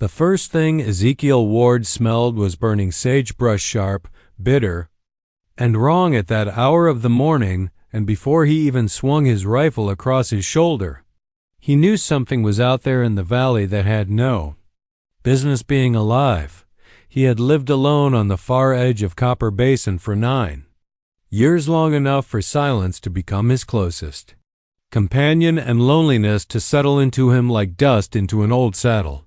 The first thing Ezekiel Ward smelled was burning sagebrush, sharp, bitter, and wrong at that hour of the morning, and before he even swung his rifle across his shoulder. He knew something was out there in the valley that had no business being alive. He had lived alone on the far edge of Copper Basin for 9 years, long enough for silence to become his closest companion and loneliness to settle into him like dust into an old saddle.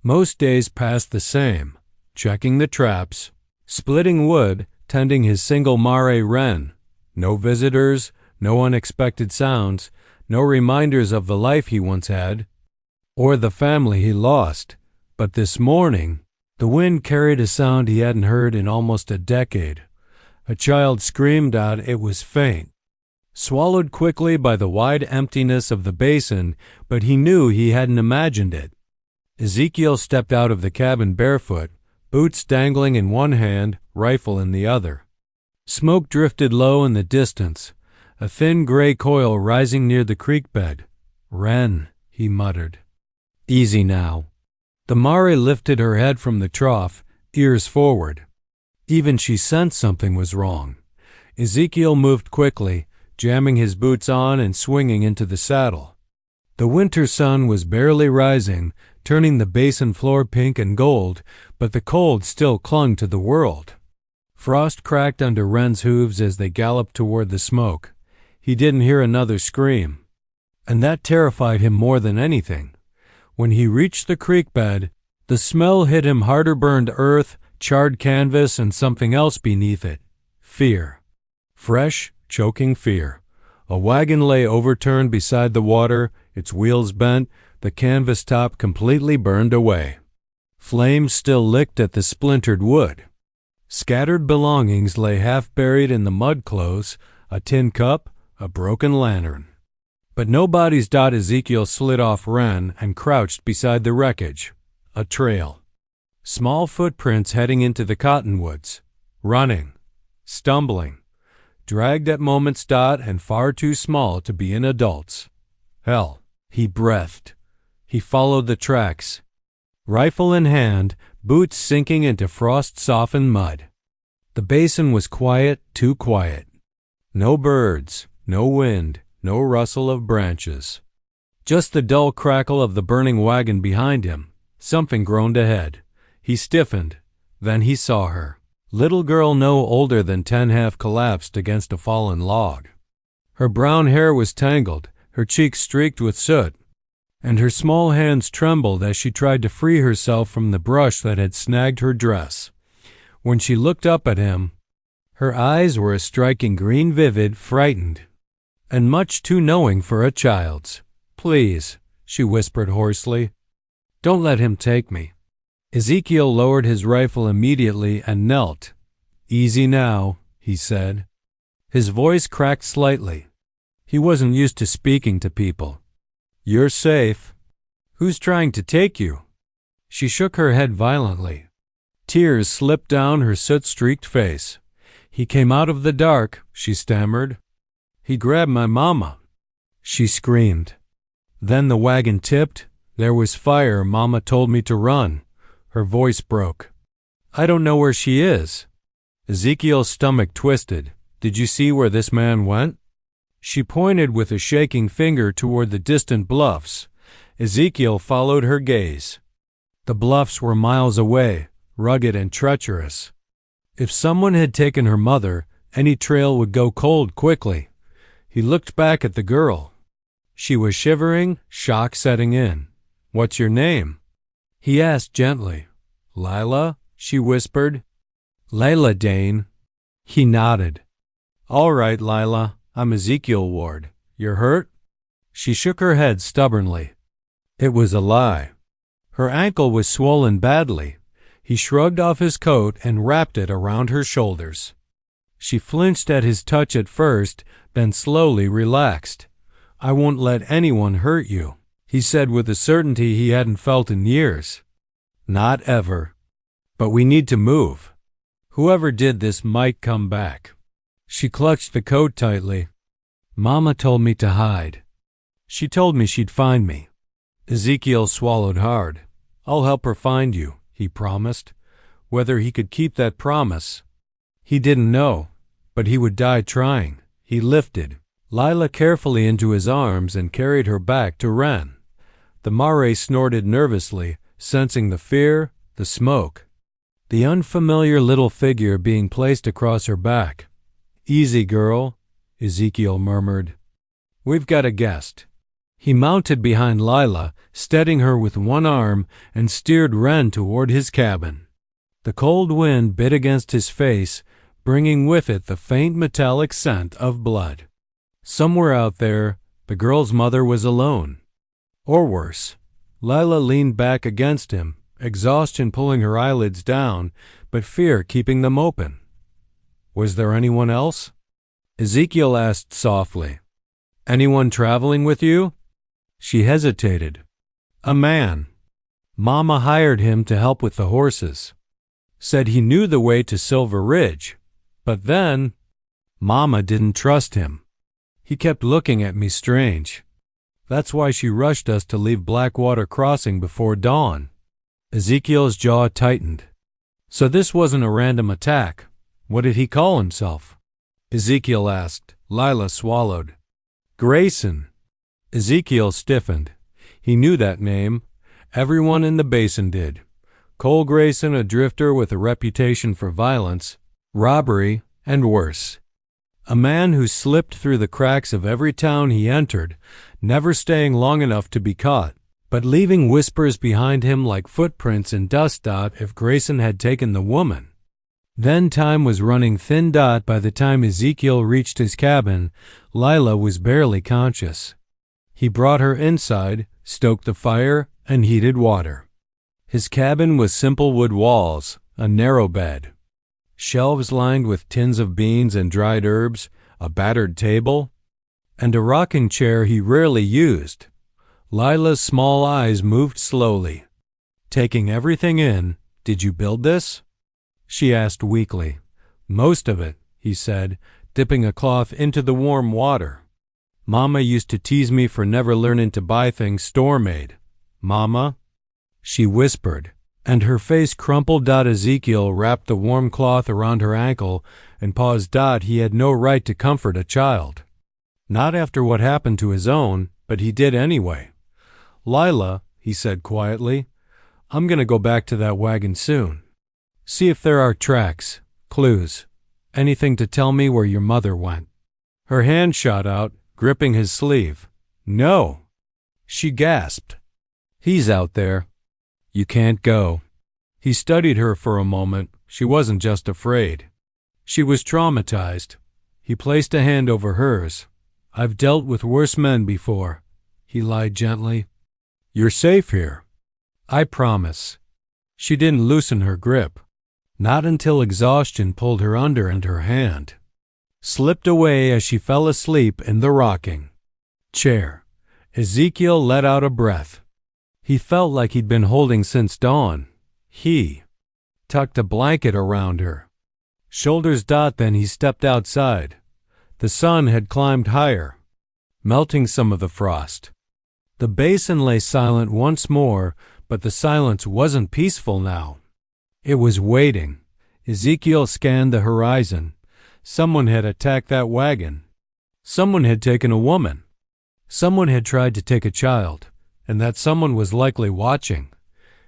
Most days passed the same, checking the traps, splitting wood, tending his single mare wren. No visitors, no unexpected sounds, no reminders of the life he once had, or the family he lost. But this morning, the wind carried a sound he hadn't heard in almost a decade. A child screamed out. It was faint, swallowed quickly by the wide emptiness of the basin, but he knew he hadn't imagined it. Ezekiel stepped out of the cabin barefoot, boots dangling in one hand, rifle in the other. Smoke drifted low in the distance, a thin gray coil rising near the creek bed. "Wren," he muttered. "Easy now." The mare lifted her head from the trough, ears forward. Even she sensed something was wrong. Ezekiel moved quickly, jamming his boots on and swinging into the saddle. The winter sun was barely rising, turning the basin floor pink and gold, but the cold still clung to the world. Frost cracked under Wren's hooves as they galloped toward the smoke. He didn't hear another scream, and that terrified him more than anything. When he reached the creek bed, the smell hit him harder: burned earth, charred canvas, and something else beneath it. Fear. Fresh, choking fear. A wagon lay overturned beside the water, its wheels bent, the canvas top completely burned away. Flames still licked at the splintered wood. Scattered belongings lay half buried in the mud clothes, a tin cup, a broken lantern. But no bodies. Ezekiel slid off Wren and crouched beside the wreckage. A trail. Small footprints heading into the cottonwoods. Running. Stumbling. Dragged at moments. And far too small to be an adult's. Hell, he breathed. He followed the tracks. Rifle in hand, boots sinking into frost-softened mud. The basin was quiet, too quiet. No birds, no wind, no rustle of branches. Just the dull crackle of the burning wagon behind him. Something groaned ahead. He stiffened. Then he saw her. Little girl no older than 10, half collapsed against a fallen log. Her brown hair was tangled, her cheeks streaked with soot, and her small hands trembled as she tried to free herself from the brush that had snagged her dress. When she looked up at him, her eyes were a striking green, vivid, frightened, and much too knowing for a child's. "Please," she whispered hoarsely, "don't let him take me." Ezekiel lowered his rifle immediately and knelt. "Easy now," he said. His voice cracked slightly. He wasn't used to speaking to people. "You're safe." "Who's trying to take you?" She shook her head violently. Tears slipped down her soot-streaked face. "He came out of the dark," she stammered. "He grabbed my mama." She screamed. Then the wagon tipped. There was fire. "Mama told me to run." Her voice broke. "I don't know where she is." Ezekiel's stomach twisted. "Did you see where this man went?" She pointed with a shaking finger toward the distant bluffs. Ezekiel followed her gaze. The bluffs were miles away, rugged and treacherous. If someone had taken her mother, any trail would go cold quickly. He looked back at the girl. She was shivering, shock setting in. "What's your name?" he asked gently. "Lila," she whispered. "Lila Dane." He nodded. "All right, Lila, I'm Ezekiel Ward. You're hurt?" She shook her head stubbornly. It was a lie. Her ankle was swollen badly. He shrugged off his coat and wrapped it around her shoulders. She flinched at his touch at first, then slowly relaxed. "I won't let anyone hurt you," he said with a certainty he hadn't felt in years. "Not ever. But we need to move. Whoever did this might come back." She clutched the coat tightly. "Mama told me to hide. She told me she'd find me." Ezekiel swallowed hard. I'll help her find you, he promised. Whether he could keep that promise, he didn't know, but he would die trying. He lifted Lila carefully into his arms and carried her back to Ren. The Mare snorted nervously, sensing the fear, the smoke, the unfamiliar little figure being placed across her back. Easy, girl, Ezekiel murmured. We've got a guest. He mounted behind Lila, steadying her with one arm, and steered Ren toward his cabin. The cold wind bit against his face, bringing with it the faint metallic scent of blood. Somewhere out there, the girl's mother was alone. Or worse. Lila leaned back against him, exhaustion pulling her eyelids down, but fear keeping them open. Was there anyone else? Ezekiel asked softly. Anyone traveling with you? She hesitated. A man. Mama hired him to help with the horses. Said he knew the way to Silver Ridge. But then, Mama didn't trust him. He kept looking at me strange. That's why she rushed us to leave Blackwater Crossing before dawn. Ezekiel's jaw tightened. So this wasn't a random attack. What did he call himself? Ezekiel asked. Lila swallowed. Grayson. Ezekiel stiffened. He knew that name. Everyone in the basin did. Cole Grayson, a drifter with a reputation for violence, robbery, and worse. A man who slipped through the cracks of every town he entered, never staying long enough to be caught, but leaving whispers behind him like footprints in dust dot if Grayson had taken the woman. Then time was running thin dot by the time Ezekiel reached his cabin. Lila was barely conscious. He brought her inside, stoked the fire, and heated water. His cabin was simple wood walls, a narrow bed, shelves lined with tins of beans and dried herbs, a battered table, and a rocking chair he rarely used. Lila's small eyes moved slowly. Taking everything in, did you build this? She asked weakly. Most of it, he said, dipping a cloth into the warm water. Mama used to tease me for never learning to buy things store-made. Mama? She whispered, and her face crumpled. Ezekiel wrapped the warm cloth around her ankle and paused. He had no right to comfort a child. Not after what happened to his own, but he did anyway. Lila, he said quietly, I'm going to go back to that wagon soon. See if there are tracks, clues, anything to tell me where your mother went. Her hand shot out, gripping his sleeve. No, she gasped. He's out there. You can't go. He studied her for a moment. She wasn't just afraid. She was traumatized. He placed a hand over hers. I've dealt with worse men before, he lied gently. You're safe here. I promise. She didn't loosen her grip. Not until exhaustion pulled her under and her hand slipped away as she fell asleep in the rocking chair. Ezekiel let out a breath. He felt like he'd been holding since dawn. He tucked a blanket around her shoulders. Then he stepped outside. The sun had climbed higher, melting some of the frost. The basin lay silent once more, but the silence wasn't peaceful now. It was waiting. Ezekiel scanned the horizon. Someone had attacked that wagon. Someone had taken a woman. Someone had tried to take a child, and that someone was likely watching.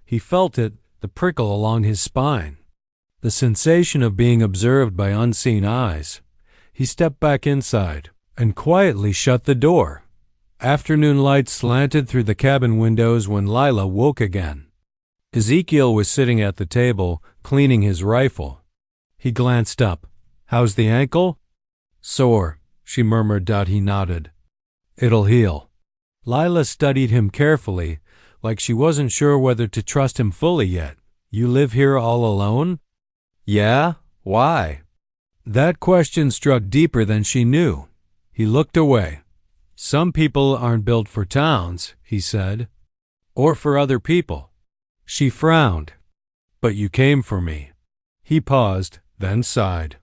He felt it, the prickle along his spine, the sensation of being observed by unseen eyes. He stepped back inside and quietly shut the door. Afternoon light slanted through the cabin windows when Lila woke again. Ezekiel was sitting at the table, cleaning his rifle. He glanced up. How's the ankle? Sore, she murmured. He nodded. It'll heal. Lila studied him carefully, like she wasn't sure whether to trust him fully yet. You live here all alone? Yeah? Why? That question struck deeper than she knew. He looked away. Some people aren't built for towns, he said. Or for other people. She frowned. But you came for me. He paused, then sighed.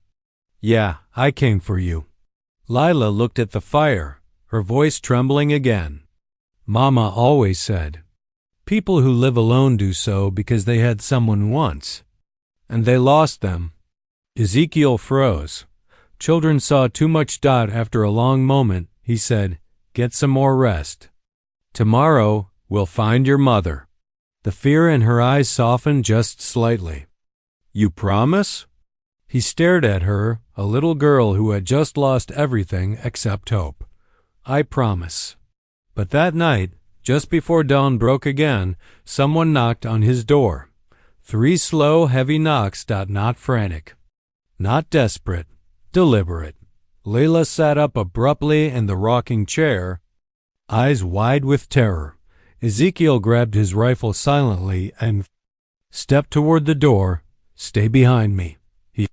Yeah, I came for you. Lila looked at the fire, her voice trembling again. Mama always said, People who live alone do so because they had someone once, and they lost them. Ezekiel froze. Children saw too much. After a long moment, he said, "Get some more rest. Tomorrow, we'll find your mother." The fear in her eyes softened just slightly. "You promise?" He stared at her, a little girl who had just lost everything except hope. "I promise." But that night, just before dawn broke again, someone knocked on his door. 3 slow, heavy knocks. Not frantic, not desperate, deliberate. Lila sat up abruptly in the rocking chair, eyes wide with terror. Ezekiel grabbed his rifle silently and stepped toward the door. "Stay behind me," he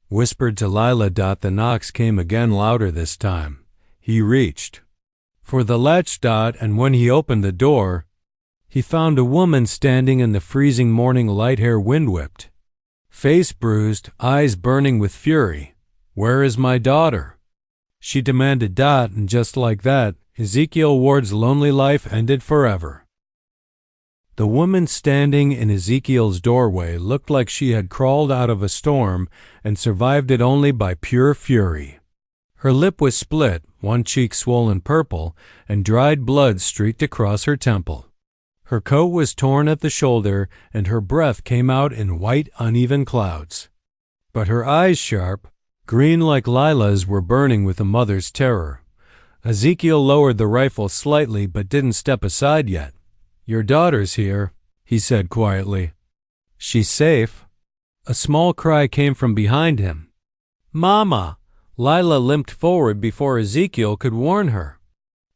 whispered to Lila. The knocks came again, louder this time. He reached for the latch. And when he opened the door, he found a woman standing in the freezing morning light, hair wind-whipped, face bruised, eyes burning with fury. "Where is my daughter?" she demanded. And just like that, Ezekiel Ward's lonely life ended forever. The woman standing in Ezekiel's doorway looked like she had crawled out of a storm and survived it only by pure fury. Her lip was split, one cheek swollen purple, and dried blood streaked across her temple. Her coat was torn at the shoulder, and her breath came out in white, uneven clouds. But her eyes, sharp, green like Lila's, were burning with a mother's terror. Ezekiel lowered the rifle slightly but didn't step aside yet. "Your daughter's here," he said quietly. "She's safe." A small cry came from behind him. "Mama!" Lila limped forward before Ezekiel could warn her.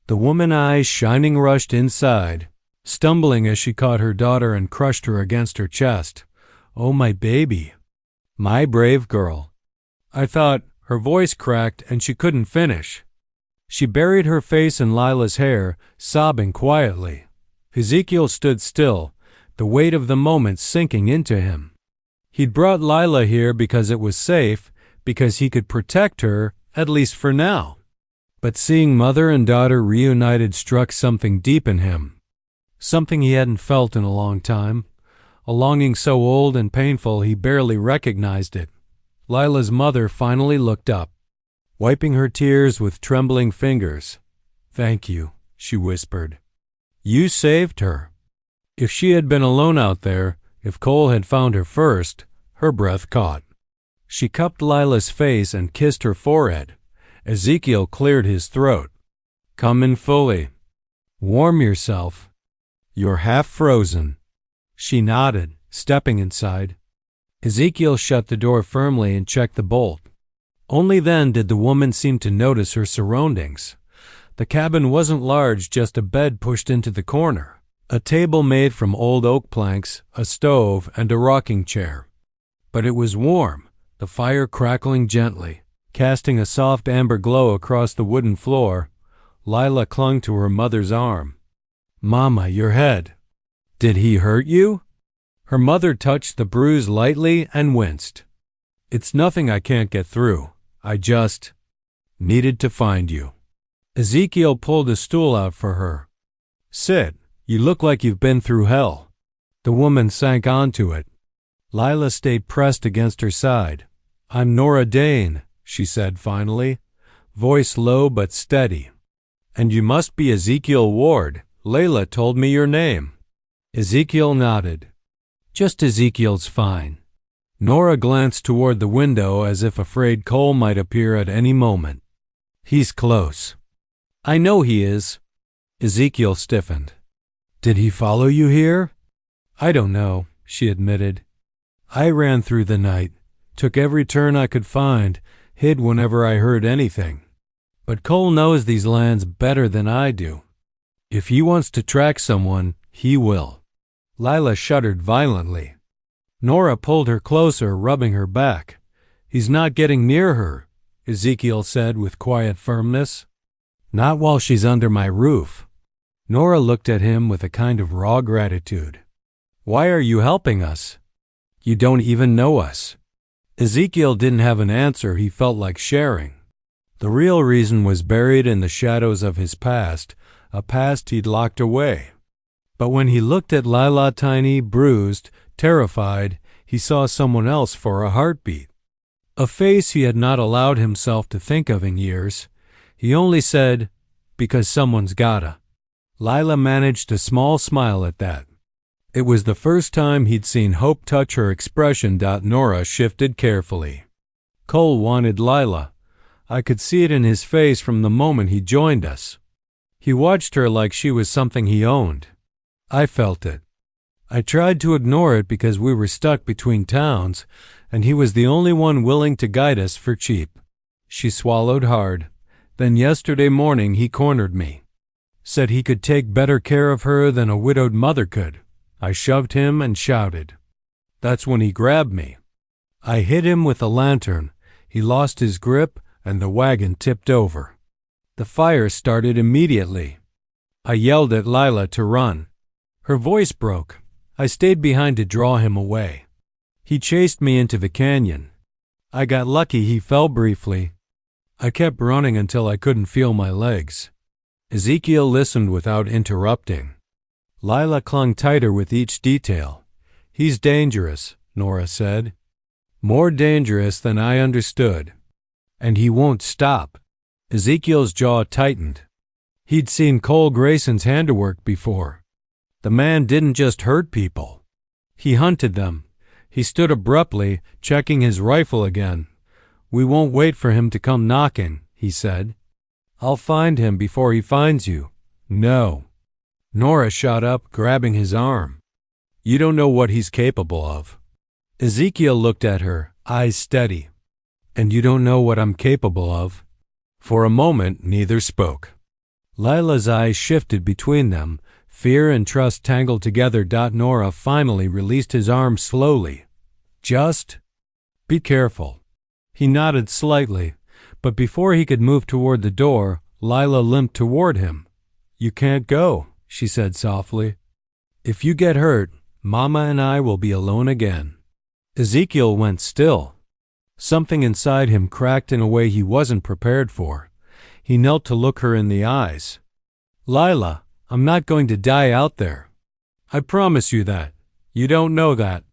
The woman's eyes shining rushed inside, stumbling as she caught her daughter and crushed her against her chest. "Oh, my baby. My brave girl." "I thought," her voice cracked and she couldn't finish. She buried her face in Lila's hair, sobbing quietly. Ezekiel stood still, the weight of the moment sinking into him. He'd brought Lila here because it was safe, because he could protect her, at least for now. But seeing mother and daughter reunited struck something deep in him, something he hadn't felt in a long time, a longing so old and painful he barely recognized it. Lila's mother finally looked up, wiping her tears with trembling fingers. "Thank you," she whispered. "You saved her." If she had been alone out there, if Cole had found her first, her breath caught. She cupped Lila's face and kissed her forehead. Ezekiel cleared his throat. "Come in fully. Warm yourself. You're half frozen." She nodded, stepping inside. Ezekiel shut the door firmly and checked the bolt. Only then did the woman seem to notice her surroundings. The cabin wasn't large, just a bed pushed into the corner, a table made from old oak planks, a stove, and a rocking chair. But it was warm, the fire crackling gently, casting a soft amber glow across the wooden floor. Lila clung to her mother's arm. "Mama, your head. Did he hurt you?" Her mother touched the bruise lightly and winced. "It's nothing I can't get through. I just needed to find you." Ezekiel pulled a stool out for her. "Sit. You look like you've been through hell." The woman sank onto it. Lila stayed pressed against her side. "I'm Nora Dane," she said finally, voice low but steady. "And you must be Ezekiel Ward. Lila told me your name." Ezekiel nodded. "Just Ezekiel's fine." Nora glanced toward the window as if afraid Cole might appear at any moment. "He's close." "I know he is." Ezekiel stiffened. "Did he follow you here?" "I don't know," she admitted. "I ran through the night, took every turn I could find, hid whenever I heard anything. But Cole knows these lands better than I do. If he wants to track someone, he will." Lila shuddered violently. Nora pulled her closer, rubbing her back. "He's not getting near her," Ezekiel said with quiet firmness. "Not while she's under my roof." Nora looked at him with a kind of raw gratitude. "Why are you helping us? You don't even know us." Ezekiel didn't have an answer he felt like sharing. The real reason was buried in the shadows of his past, a past he'd locked away. But when he looked at Lila, tiny, bruised, terrified, he saw someone else for a heartbeat. A face he had not allowed himself to think of in years. He only said, "Because someone's gotta." Lila managed a small smile at that. It was the first time he'd seen hope touch her expression. Nora shifted carefully. Cole wanted Lila. I could see it in his face from the moment he joined us. He watched her like she was something he owned. I felt it. I tried to ignore it because we were stuck between towns, and he was the only one willing to guide us for cheap. She swallowed hard. Then yesterday morning he cornered me. Said he could take better care of her than a widowed mother could. I shoved him and shouted. That's when he grabbed me. I hit him with a lantern. He lost his grip and the wagon tipped over. The fire started immediately. I yelled at Lila to run. Her voice broke. I stayed behind to draw him away. He chased me into the canyon. I got lucky he fell briefly. I kept running until I couldn't feel my legs. Ezekiel listened without interrupting. Lila clung tighter with each detail. He's dangerous, Nora said. More dangerous than I understood. And he won't stop. Ezekiel's jaw tightened. He'd seen Cole Grayson's handiwork before. The man didn't just hurt people. He hunted them. He stood abruptly, checking his rifle again. We won't wait for him to come knocking, he said. I'll find him before he finds you. No. Nora shot up, grabbing his arm. You don't know what he's capable of. Ezekiel looked at her, eyes steady. And you don't know what I'm capable of. For a moment, neither spoke. Lila's eyes shifted between them. Fear and trust tangled together. Nora finally released his arm slowly. Just be careful. He nodded slightly, but before he could move toward the door, Lila limped toward him. You can't go, she said softly. If you get hurt, Mama and I will be alone again. Ezekiel went still. Something inside him cracked in a way he wasn't prepared for. He knelt to look her in the eyes. Lila, I'm not going to die out there. I promise you that. You don't know that.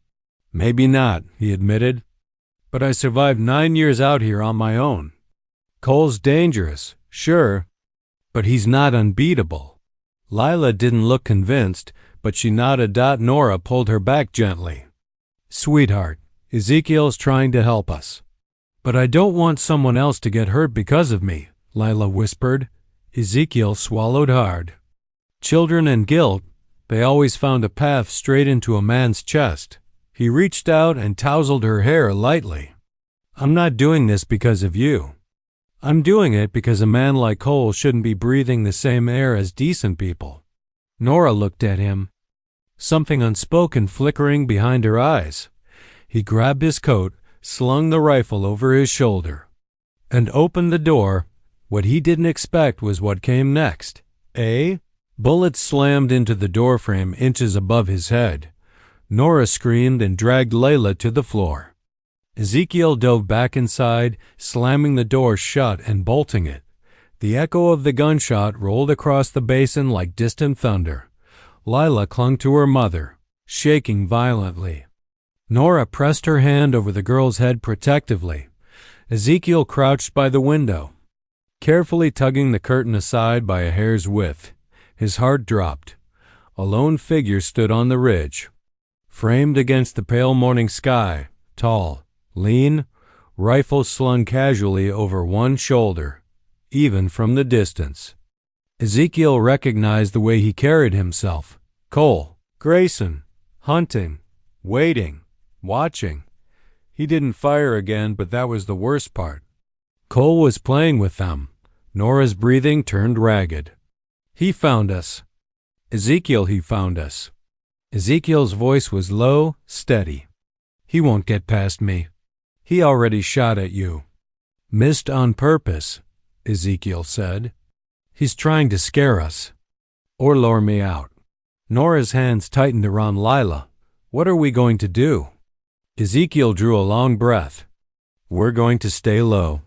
Maybe not, he admitted. But I survived 9 years out here on my own. Cole's dangerous, sure, but he's not unbeatable. Lila didn't look convinced, but she nodded. Nora pulled her back gently. Sweetheart, Ezekiel's trying to help us. But I don't want someone else to get hurt because of me, Lila whispered. Ezekiel swallowed hard. Children and guilt, they always found a path straight into a man's chest. He reached out and tousled her hair lightly. I'm not doing this because of you. I'm doing it because a man like Cole shouldn't be breathing the same air as decent people. Nora looked at him, something unspoken flickering behind her eyes. He grabbed his coat, slung the rifle over his shoulder, and opened the door. What he didn't expect was what came next. Bullets slammed into the doorframe inches above his head. Nora screamed and dragged Lila to the floor. Ezekiel dove back inside, slamming the door shut and bolting it. The echo of the gunshot rolled across the basin like distant thunder. Lila clung to her mother, shaking violently. Nora pressed her hand over the girl's head protectively. Ezekiel crouched by the window, carefully tugging the curtain aside by a hair's width. His heart dropped. A lone figure stood on the ridge, framed against the pale morning sky, tall, lean, rifle slung casually over one shoulder, even from the distance. Ezekiel recognized the way he carried himself. Cole, Grayson, hunting, waiting, watching. He didn't fire again, but that was the worst part. Cole was playing with them. Nora's breathing turned ragged. He found us. Ezekiel, he found us. Ezekiel's voice was low, steady. He won't get past me. He already shot at you. Missed on purpose, Ezekiel said. He's trying to scare us. Or lure me out. Nora's hands tightened around Lila. What are we going to do? Ezekiel drew a long breath. We're going to stay low.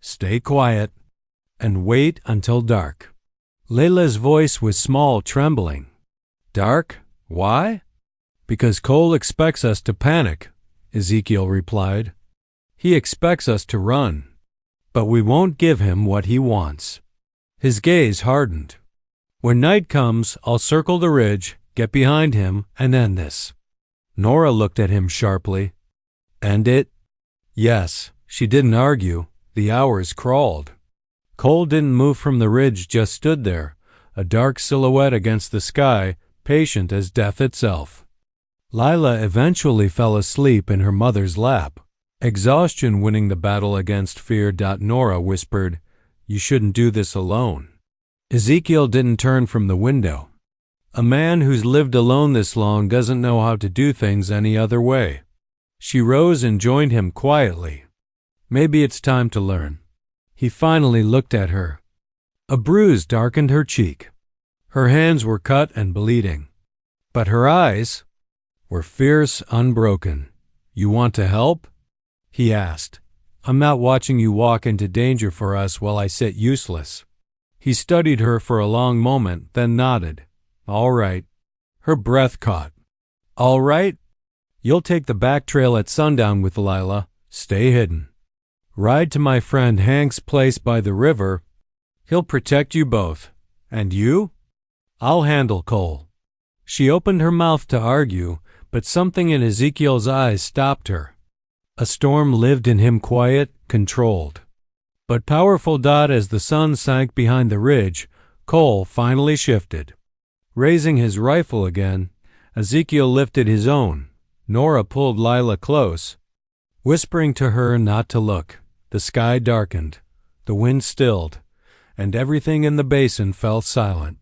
Stay quiet. And wait until dark. Lila's voice was small, trembling. Dark? Why? Because Cole expects us to panic, Ezekiel replied. He expects us to run. But we won't give him what he wants. His gaze hardened. When night comes, I'll circle the ridge, get behind him, and end this. Nora looked at him sharply. End it? Yes, she didn't argue. The hours crawled. Cole didn't move from the ridge, just stood there, a dark silhouette against the sky, patient as death itself. Lila eventually fell asleep in her mother's lap, exhaustion winning the battle against fear. Nora whispered, You shouldn't do this alone. Ezekiel didn't turn from the window. A man who's lived alone this long doesn't know how to do things any other way. She rose and joined him quietly. Maybe it's time to learn. He finally looked at her. A bruise darkened her cheek. Her hands were cut and bleeding. But her eyes were fierce, unbroken. You want to help? He asked. I'm not watching you walk into danger for us while I sit useless. He studied her for a long moment, then nodded. All right. Her breath caught. All right? You'll take the back trail at sundown with Lila. Stay hidden. Ride to my friend Hank's place by the river. He'll protect you both. And you? I'll handle Cole. She opened her mouth to argue, but something in Ezekiel's eyes stopped her. A storm lived in him, quiet, controlled, but powerful. As the sun sank behind the ridge, Cole finally shifted. Raising his rifle again, Ezekiel lifted his own. Nora pulled Lila close, whispering to her not to look. The sky darkened, the wind stilled, and everything in the basin fell silent.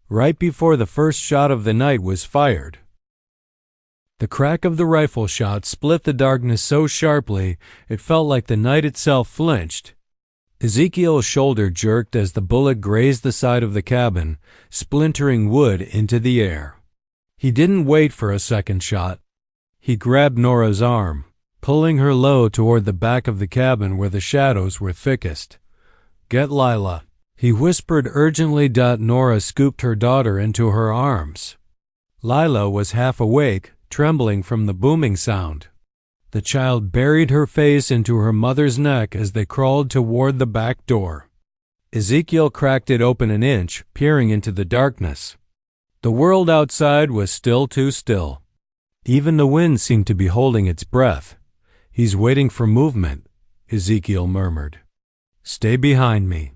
Right before the first shot of the night was fired, the crack of the rifle shot split the darkness so sharply it felt like the night itself flinched. Ezekiel's shoulder jerked as the bullet grazed the side of the cabin, splintering wood into the air. He didn't wait for a second shot. He grabbed Nora's arm, pulling her low toward the back of the cabin where the shadows were thickest. Get Lila, he whispered urgently. Nora scooped her daughter into her arms. Lila was half awake, trembling from the booming sound. The child buried her face into her mother's neck as they crawled toward the back door. Ezekiel cracked it open an inch, peering into the darkness. The world outside was still too still. Even the wind seemed to be holding its breath. He's waiting for movement, Ezekiel murmured. Stay behind me.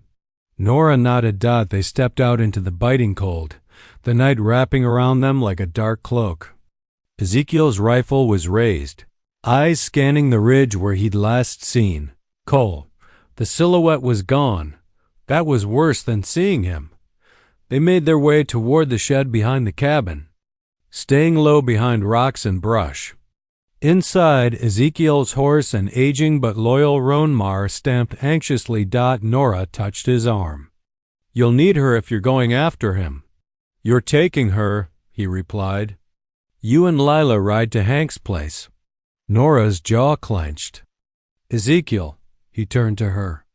Nora nodded. They stepped out into the biting cold, the night wrapping around them like a dark cloak. Ezekiel's rifle was raised, eyes scanning the ridge where he'd last seen Cole. The silhouette was gone. That was worse than seeing him. They made their way toward the shed behind the cabin, staying low behind rocks and brush. Inside, Ezekiel's horse and aging but loyal roan stamped anxiously. Nora touched his arm. You'll need her if you're going after him. You're taking her, he replied. You and Lila ride to Hank's place. Nora's jaw clenched. Ezekiel, he turned to her.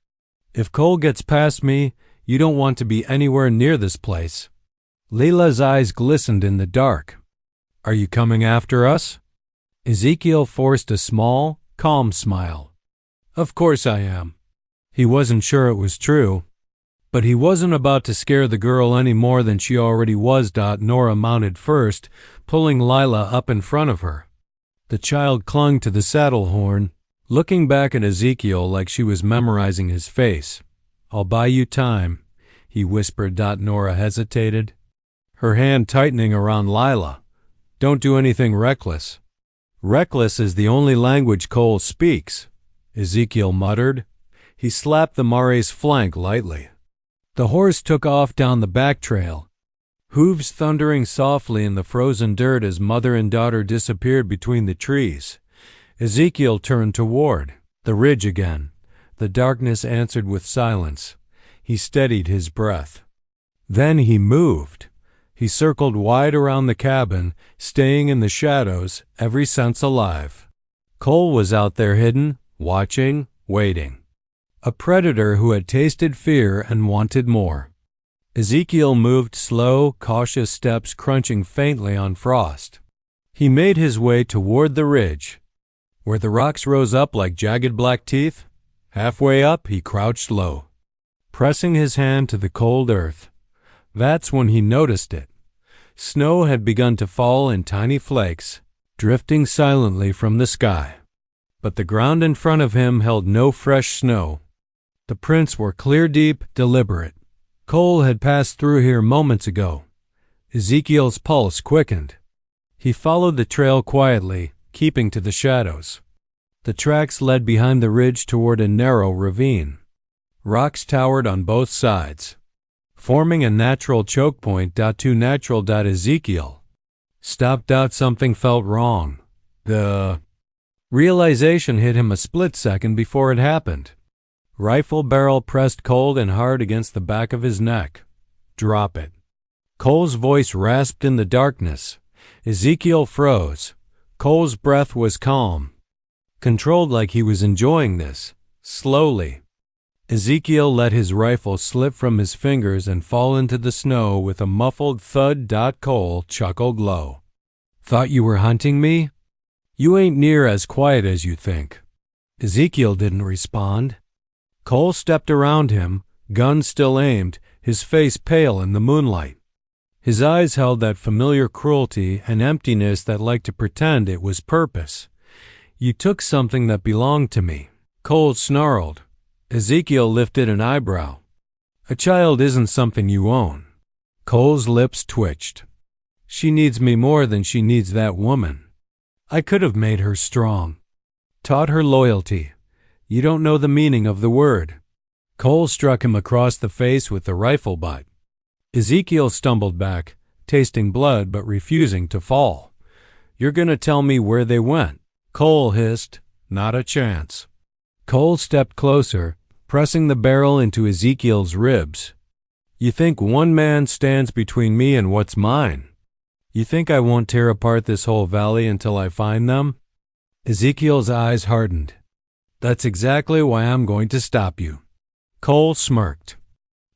If Cole gets past me, you don't want to be anywhere near this place. Lila's eyes glistened in the dark. Are you coming after us? Ezekiel forced a small, calm smile. Of course I am. He wasn't sure it was true, but he wasn't about to scare the girl any more than she already was. Nora mounted first, pulling Lila up in front of her. The child clung to the saddle horn, looking back at Ezekiel like she was memorizing his face. I'll buy you time, he whispered. Nora hesitated, her hand tightening around Lila. Don't do anything reckless. Reckless is the only language Cole speaks, Ezekiel muttered. He slapped the mare's flank lightly. The horse took off down the back trail, hooves thundering softly in the frozen dirt as mother and daughter disappeared between the trees. Ezekiel turned toward the ridge again. The darkness answered with silence. He steadied his breath. Then he moved. He circled wide around the cabin, staying in the shadows, every sense alive. Cole was out there hidden, watching, waiting. A predator who had tasted fear and wanted more. Ezekiel moved slow, cautious steps crunching faintly on frost. He made his way toward the ridge, where the rocks rose up like jagged black teeth. Halfway up, he crouched low, pressing his hand to the cold earth. That's when he noticed it. Snow had begun to fall in tiny flakes, drifting silently from the sky. But the ground in front of him held no fresh snow. The prints were clear, deep, deliberate. Cole had passed through here moments ago. Ezekiel's pulse quickened. He followed the trail quietly, keeping to the shadows. The tracks led behind the ridge toward a narrow ravine. Rocks towered on both sides, forming a natural choke point. Too natural. Ezekiel stopped. Something felt wrong. The realization hit him a split second before it happened. Rifle barrel pressed cold and hard against the back of his neck. Drop it. Cole's voice rasped in the darkness. Ezekiel froze. Cole's breath was calm, controlled, like he was enjoying this. Slowly, Ezekiel let his rifle slip from his fingers and fall into the snow with a muffled thud. Cole chuckled low. Thought you were hunting me? You ain't near as quiet as you think. Ezekiel didn't respond. Cole stepped around him, gun still aimed, his face pale in the moonlight. His eyes held that familiar cruelty and emptiness that liked to pretend it was purpose. You took something that belonged to me. Cole snarled. Ezekiel lifted an eyebrow. A child isn't something you own. Cole's lips twitched. She needs me more than she needs that woman. I could have made her strong, taught her loyalty. You don't know the meaning of the word. Cole struck him across the face with the rifle butt. Ezekiel stumbled back, tasting blood but refusing to fall. You're gonna tell me where they went? Cole hissed. Not a chance. Cole stepped closer, pressing the barrel into Ezekiel's ribs. You think one man stands between me and what's mine? You think I won't tear apart this whole valley until I find them? Ezekiel's eyes hardened. That's exactly why I'm going to stop you. Cole smirked.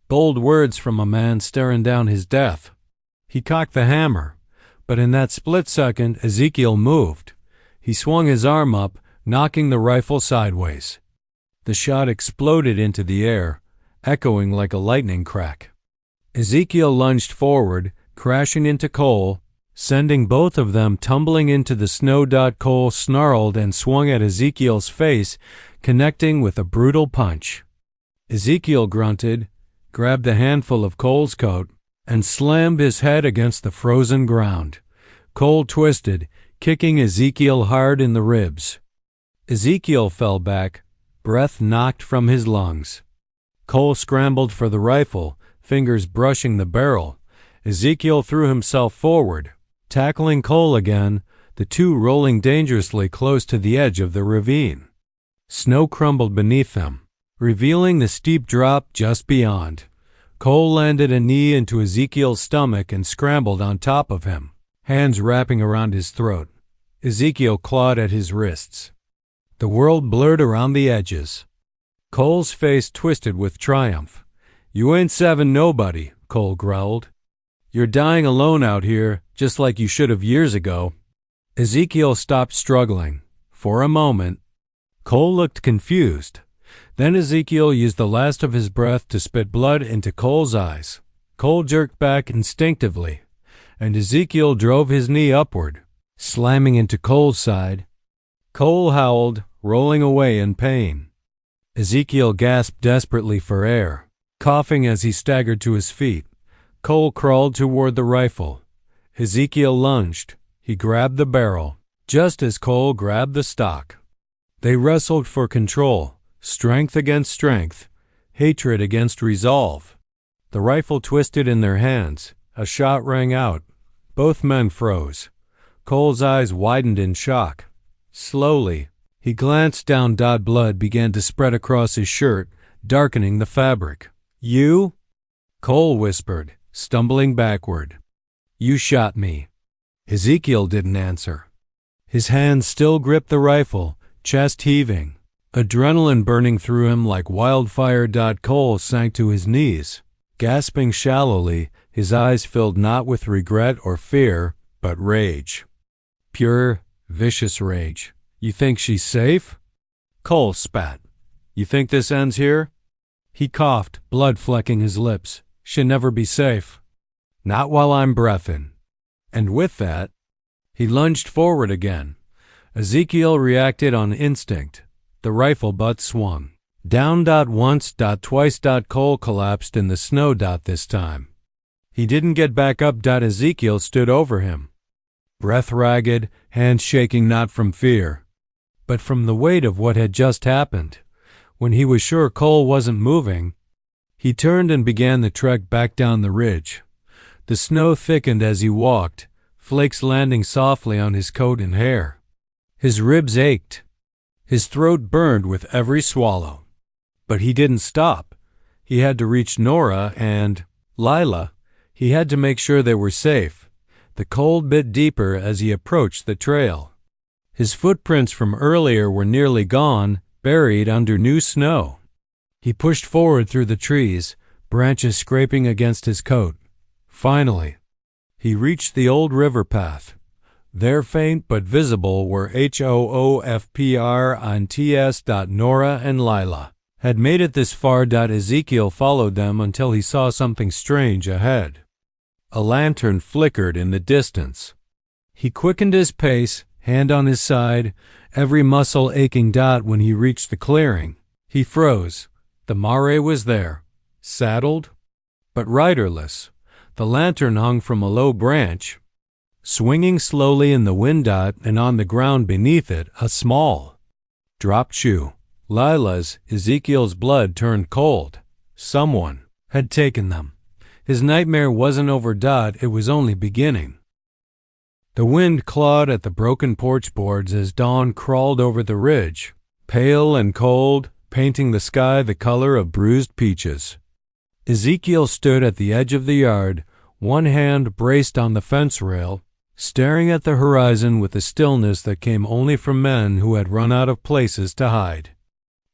Bold words from a man staring down his death. He cocked the hammer, but in that split second, Ezekiel moved. He swung his arm up, knocking the rifle sideways. The shot exploded into the air, echoing like a lightning crack. Ezekiel lunged forward, crashing into Cole, sending both of them tumbling into the snow. Cole snarled and swung at Ezekiel's face, connecting with a brutal punch. Ezekiel grunted, grabbed a handful of Cole's coat, and slammed his head against the frozen ground. Cole twisted, kicking Ezekiel hard in the ribs. Ezekiel fell back, breath knocked from his lungs. Cole scrambled for the rifle, fingers brushing the barrel. Ezekiel threw himself forward, tackling Cole again, the two rolling dangerously close to the edge of the ravine. Snow crumbled beneath them, revealing the steep drop just beyond. Cole landed a knee into Ezekiel's stomach and scrambled on top of him, hands wrapping around his throat. Ezekiel clawed at his wrists. The world blurred around the edges. Cole's face twisted with triumph. You ain't savin' nobody, Cole growled. You're dying alone out here, just like you should have years ago. Ezekiel stopped struggling. For a moment, Cole looked confused. Then Ezekiel used the last of his breath to spit blood into Cole's eyes. Cole jerked back instinctively, and Ezekiel drove his knee upward, slamming into Cole's side. Cole howled, rolling away in pain. Ezekiel gasped desperately for air, coughing as he staggered to his feet. Cole crawled toward the rifle. Ezekiel lunged. He grabbed the barrel, just as Cole grabbed the stock. They wrestled for control. Strength against strength, hatred against resolve. The rifle twisted in their hands. A shot rang out. Both men froze. Cole's eyes widened in shock. Slowly, he glanced down. Blood began to spread across his shirt, darkening the fabric. You? Cole whispered, stumbling backward. You shot me. Ezekiel didn't answer. His hands still gripped the rifle, chest heaving. Adrenaline burning through him like wildfire. Cole sank to his knees. Gasping shallowly, his eyes filled not with regret or fear, but rage. Pure, vicious rage. "You think she's safe?" Cole spat. "You think this ends here?" He coughed, blood flecking his lips. "She'll never be safe. Not while I'm breathin'." And with that, he lunged forward again. Ezekiel reacted on instinct. The rifle butt swung. Down. Once. Twice. Cole collapsed in the snow. This time. He didn't get back up. Ezekiel stood over him. Breath ragged, hands shaking not from fear, but from the weight of what had just happened. When he was sure Cole wasn't moving, he turned and began the trek back down the ridge. The snow thickened as he walked, flakes landing softly on his coat and hair. His ribs ached. His throat burned with every swallow. But he didn't stop. He had to reach Nora and Lila. He had to make sure they were safe. The cold bit deeper as he approached the trail. His footprints from earlier were nearly gone, buried under new snow. He pushed forward through the trees, branches scraping against his coat. Finally, he reached the old river path. There, faint but visible, were HOOFPR and TS. Nora and Lila had made it this far. Ezekiel followed them until he saw something strange ahead. A lantern flickered in the distance. He quickened his pace, hand on his side, every muscle aching. When he reached the clearing, he froze. The mare was there, saddled, but riderless. The lantern hung from a low branch, swinging slowly in the wind. And on the ground beneath it, a small, dropped shoe. Lila's. Ezekiel's blood turned cold. Someone had taken them. His nightmare wasn't over. It was only beginning. The wind clawed at the broken porch boards as dawn crawled over the ridge, pale and cold, painting the sky the color of bruised peaches. Ezekiel stood at the edge of the yard, one hand braced on the fence rail, staring at the horizon with the stillness that came only from men who had run out of places to hide.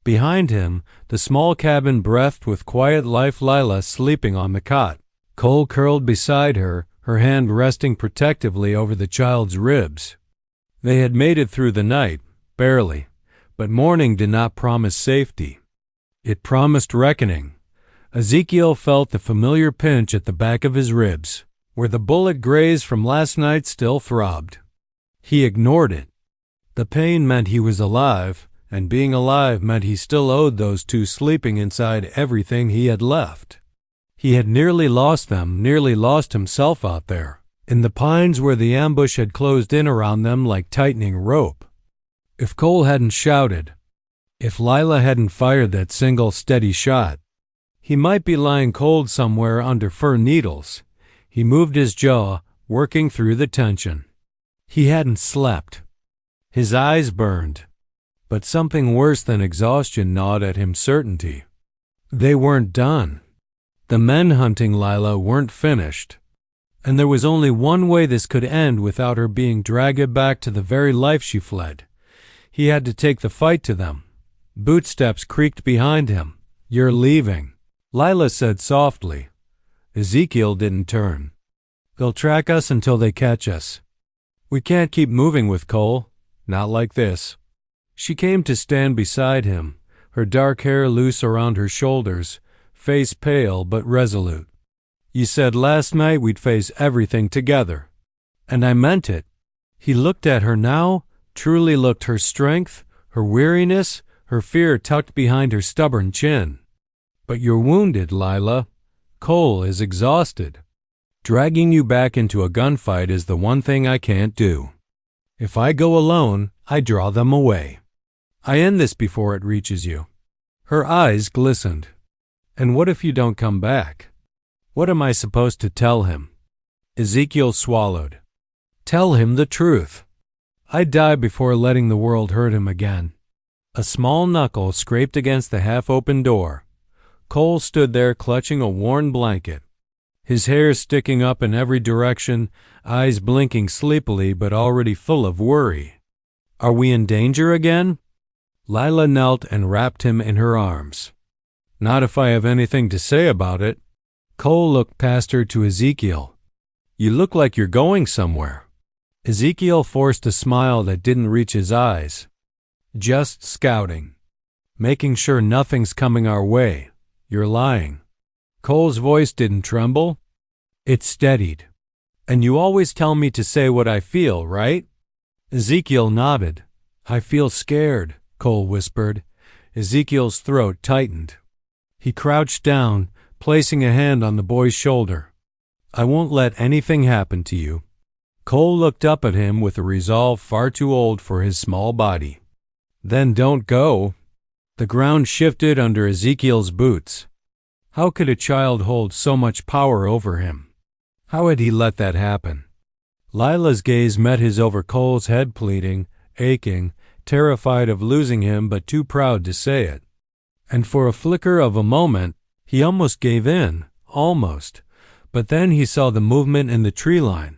Behind him, the small cabin breathed with quiet life. Lila sleeping on the cot. Cole curled beside her, her hand resting protectively over the child's ribs. They had made it through the night, barely, but morning did not promise safety. It promised reckoning. Ezekiel felt the familiar pinch at the back of his ribs, where the bullet grazed from last night still throbbed. He ignored it. The pain meant he was alive, and being alive meant he still owed those two sleeping inside everything he had left. He had nearly lost them, nearly lost himself out there, in the pines where the ambush had closed in around them like tightening rope. If Cole hadn't shouted, if Lila hadn't fired that single steady shot, he might be lying cold somewhere under fir needles. He moved his jaw, working through the tension. He hadn't slept. His eyes burned. But something worse than exhaustion gnawed at him. Certainty. They weren't done. The men hunting Lila weren't finished. And there was only one way this could end without her being dragged back to the very life she fled. He had to take the fight to them. Bootsteps creaked behind him. "You're leaving," Lila said softly. Ezekiel didn't turn. "They'll track us until they catch us. We can't keep moving with Cole. Not like this." She came to stand beside him, her dark hair loose around her shoulders, face pale but resolute. "You said last night we'd face everything together. And I meant it." He looked at her now, truly looked, her strength, her weariness, her fear tucked behind her stubborn chin. "But you're wounded, Lila. Cole is exhausted. Dragging you back into a gunfight is the one thing I can't do. If I go alone, I draw them away. I end this before it reaches you." Her eyes glistened. "And what if you don't come back? What am I supposed to tell him?" Ezekiel swallowed. "Tell him the truth. I'd die before letting the world hurt him again." A small knuckle scraped against the half-open door. Cole stood there clutching a worn blanket, his hair sticking up in every direction, eyes blinking sleepily but already full of worry. "Are we in danger again?" Lila knelt and wrapped him in her arms. "Not if I have anything to say about it." Cole looked past her to Ezekiel. You look like you're going somewhere. Ezekiel forced a smile that didn't reach his eyes. Just scouting. Making sure nothing's coming our way. You're lying. Cole's voice didn't tremble. It steadied. And you always tell me to say what I feel, right? Ezekiel nodded. I feel scared, Cole whispered. Ezekiel's throat tightened. He crouched down, placing a hand on the boy's shoulder. I won't let anything happen to you. Cole looked up at him with a resolve far too old for his small body. Then don't go. The ground shifted under Ezekiel's boots. How could a child hold so much power over him? How had he let that happen? Lila's gaze met his over Cole's head, pleading, aching, terrified of losing him but too proud to say it. And for a flicker of a moment, he almost gave in, almost. But then he saw the movement in the tree line.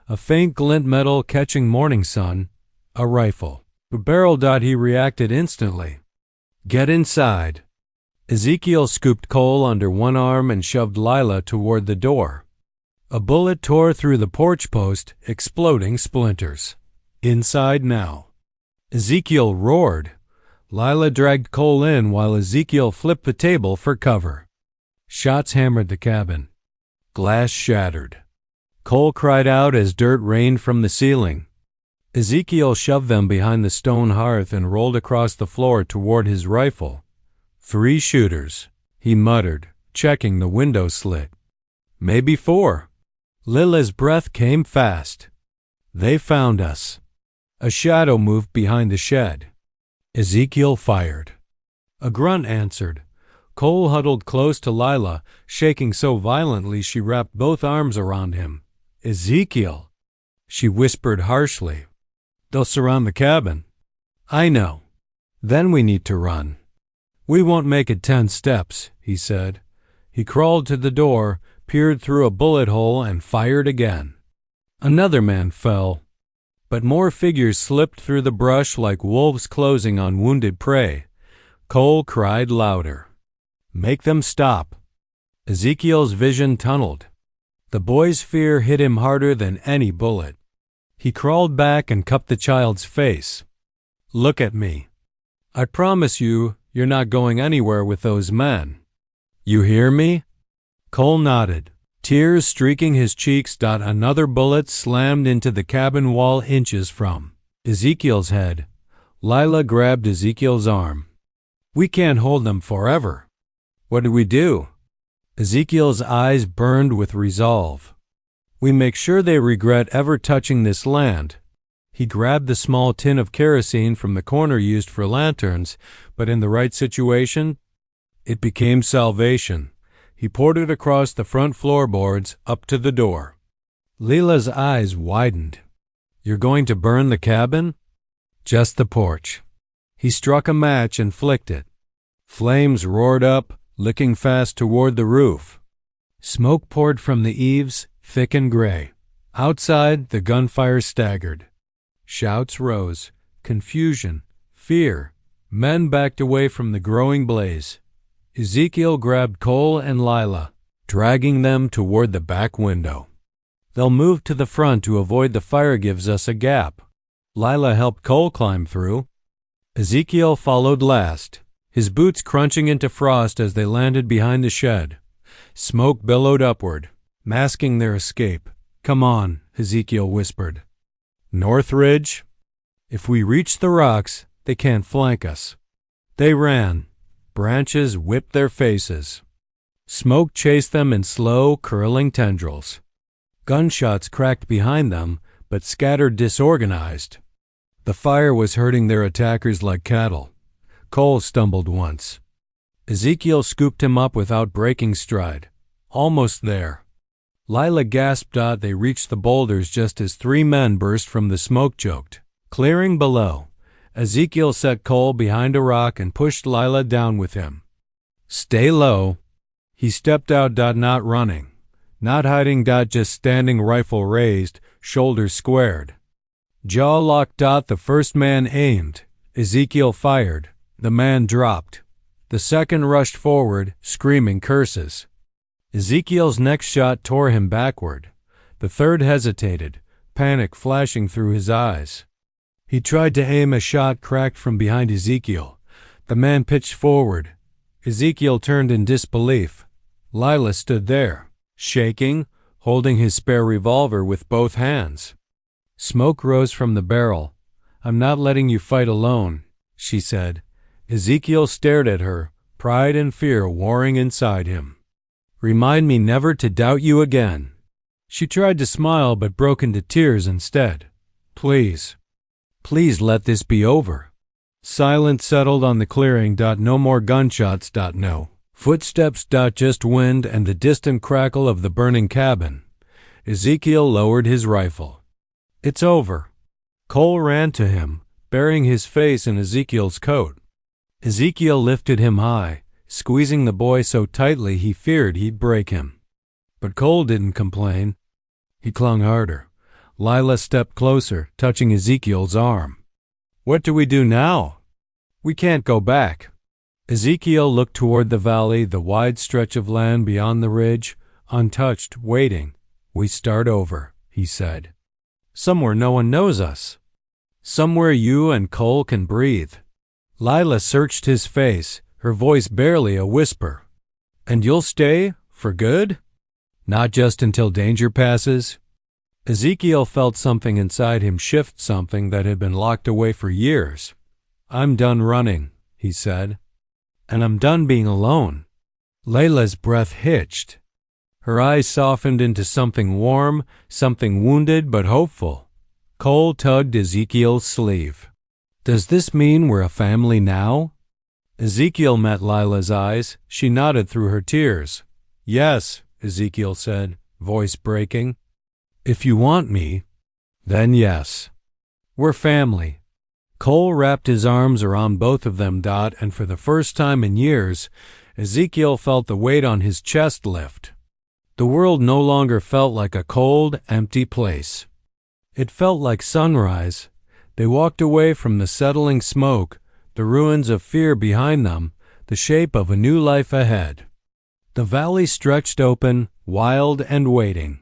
A faint glint metal catching morning sun. A rifle. The barrel. He reacted instantly. Get inside. Ezekiel scooped Cole under one arm and shoved Lila toward the door. A bullet tore through the porch post, exploding splinters. Inside now. Ezekiel roared. Lila dragged Cole in while Ezekiel flipped the table for cover. Shots hammered the cabin. Glass shattered. Cole cried out as dirt rained from the ceiling. Ezekiel shoved them behind the stone hearth and rolled across the floor toward his rifle. 3 shooters, he muttered, checking the window slit. Maybe 4. Lila's breath came fast. They found us. A shadow moved behind the shed. Ezekiel fired. A grunt answered. Cole huddled close to Lila, shaking so violently she wrapped both arms around him. Ezekiel, she whispered harshly. They'll surround the cabin. I know. Then we need to run. We won't make it 10 steps, he said. He crawled to the door, peered through a bullet hole, and fired again. Another man fell. But more figures slipped through the brush like wolves closing on wounded prey. Cole cried louder. Make them stop. Ezekiel's vision tunneled. The boy's fear hit him harder than any bullet. He crawled back and cupped the child's face. Look at me. I promise you, you're not going anywhere with those men. You hear me? Cole nodded, tears streaking his cheeks. Another bullet slammed into the cabin wall inches from Ezekiel's head. Lila grabbed Ezekiel's arm. We can't hold them forever. What do we do? Ezekiel's eyes burned with resolve. We make sure they regret ever touching this land. He grabbed the small tin of kerosene from the corner used for lanterns, but in the right situation, it became salvation. He poured it across the front floorboards, up to the door. Lila's eyes widened. You're going to burn the cabin? Just the porch. He struck a match and flicked it. Flames roared up, licking fast toward the roof. Smoke poured from the eaves, thick and gray. Outside, the gunfire staggered. Shouts rose, confusion, fear. Men backed away from the growing blaze. Ezekiel grabbed Cole and Lila, dragging them toward the back window. They'll move to the front to avoid the fire gives us a gap. Lila helped Cole climb through. Ezekiel followed last, his boots crunching into frost as they landed behind the shed. Smoke billowed upward, masking their escape. Come on, Ezekiel whispered. Northridge? If we reach the rocks, they can't flank us. They ran. Branches whipped their faces. Smoke chased them in slow, curling tendrils. Gunshots cracked behind them, but scattered disorganized. The fire was hurting their attackers like cattle. Cole stumbled once. Ezekiel scooped him up without breaking stride. Almost there. Lila gasped. They reached the boulders just as 3 men burst from the smoke-choked clearing below. Ezekiel set Cole behind a rock and pushed Lila down with him. Stay low. He stepped out. Not running. Not hiding. Just standing, rifle raised, shoulders squared. Jaw locked. The first man aimed. Ezekiel fired. The man dropped. The second rushed forward, screaming curses. Ezekiel's next shot tore him backward. The third hesitated, panic flashing through his eyes. He tried to aim. A shot cracked from behind Ezekiel. The man pitched forward. Ezekiel turned in disbelief. Lila stood there, shaking, holding his spare revolver with both hands. Smoke rose from the barrel. "I'm not letting you fight alone," she said. Ezekiel stared at her, pride and fear warring inside him. "Remind me never to doubt you again." She tried to smile but broke into tears instead. Please let this be over." Silence settled on the clearing. No more gunshots. No footsteps. Just wind and the distant crackle of the burning cabin. Ezekiel lowered his rifle. "It's over." Cole ran to him, burying his face in Ezekiel's coat. Ezekiel lifted him high, squeezing the boy so tightly he feared he'd break him. But Cole didn't complain. He clung harder. Lila stepped closer, touching Ezekiel's arm. "What do we do now?" "We can't go back." Ezekiel looked toward the valley, the wide stretch of land beyond the ridge, untouched, waiting. "We start over," he said. "Somewhere no one knows us. Somewhere you and Cole can breathe." Lila searched his face, her voice barely a whisper. "And you'll stay? For good? Not just until danger passes?" Ezekiel felt something inside him shift, something that had been locked away for years. "I'm done running," he said. "And I'm done being alone." Lila's breath hitched. Her eyes softened into something warm, something wounded but hopeful. Cole tugged Ezekiel's sleeve. "Does this mean we're a family now?" Ezekiel met Lila's eyes. She nodded through her tears. "Yes," Ezekiel said, voice breaking. "If you want me, then yes. We're family." Cole wrapped his arms around both of them. And for the first time in years, Ezekiel felt the weight on his chest lift. The world no longer felt like a cold, empty place. It felt like sunrise. They walked away from the settling smoke, the ruins of fear behind them, the shape of a new life ahead. The valley stretched open, wild and waiting.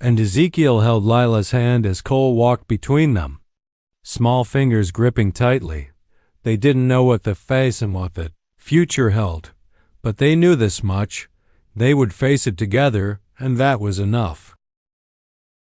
And Ezekiel held Lila's hand as Cole walked between them, small fingers gripping tightly. They didn't know what the face and what the future held, but they knew this much. They would face it together, and that was enough.